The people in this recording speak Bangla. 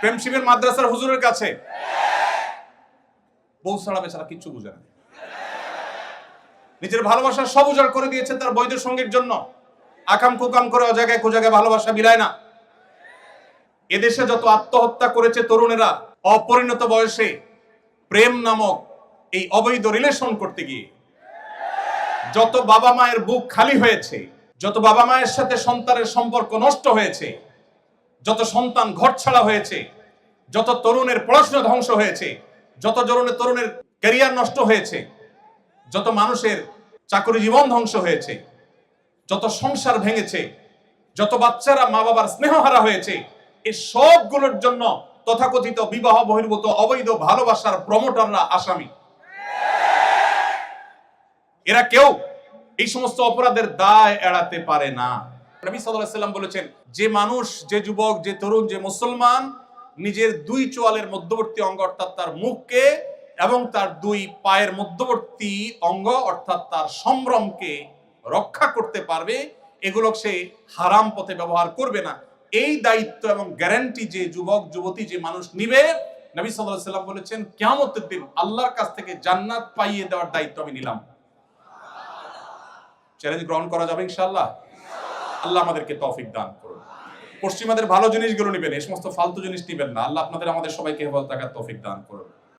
প্রেম শিবির মাদ্রাসার হুজুরের কাছে বউ ছাড়া বেচারা কিচ্ছু বুঝে না, নিজের ভালোবাসা সব উজাড় করে দিয়েছে তার বৈধ সঙ্গীর জন্য। আকাম কুকাম করে অজায়গায় কুজায়গায় ভালোবাসা বিলায় না। এদেশে যত আত্মহত্যা করেছে তরুণেরা অপরিণত বয়সে প্রেম নামক এই অবৈধ রিলেশন করতে গিয়ে, যত বাবা মায়ের বুক খালি হয়েছে, যত বাবা মায়ের সাথে সন্তানের সম্পর্ক নষ্ট হয়েছে, যত সন্তান ঘর ছাড়া হয়েছে, যত তরুণের পড়াশোনা ধ্বংস হয়েছে, যত তরুণের ক্যারিয়ার নষ্ট হয়েছে, যত মানুষের চাকরি জীবন ধ্বংস হয়েছে, যত সংসার ভেঙেছে, যত বাচ্চারা মা বাবার স্নেহ হারা হয়েছে, এই সবগুলোর জন্য তথাকথিত বিবাহ বহির্ভূত অবৈধ ভালোবাসার প্রমোটাররা আসামি। এরা কেউ এই সমস্ত অপরাধের দায় এড়াতে পারে না। নবী সাল্লাল্লাহু আলাইহি ওয়াসাল্লাম বলেছেন, যে মানুষ, যে যুবক, যে তরুণ, যে মুসলমান নিজের দুই চোয়ালের মধ্যবর্তী অঙ্গ অর্থাৎ তার মুখকে এবং তার দুই পায়ের মধ্যবর্তী অঙ্গ অর্থাৎ তার সম্ভ্রমকে রক্ষা করতে পারবে, এগুলো সে হারাম পথে ব্যবহার করবে না, এই দায়িত্ব এবং গ্যারান্টি যে যুবক যুবতী, যে মানুষ নিবে, নবী সাল্লাল্লাহু আলাইহি ওয়াসাল্লাম বলেছেন কিয়ামতের দিন আল্লাহর কাছ থেকে জান্নাত পাইয়ে দেওয়ার দায়িত্ব আমি নিলাম। চ্যালেঞ্জ গ্রহণ করা যাবে ইনশাআল্লাহ। আল্লাহ আমাদেরকে তৌফিক দান করুন। পশ্চিমাদের ভালো জিনিসগুলো নেবেন, এই সমস্ত ফালতু জিনিস নেবেন না। আল্লাহ আপনাদের আমাদের সবাইকে হেফাজত রাখার তৌফিক দান করুন।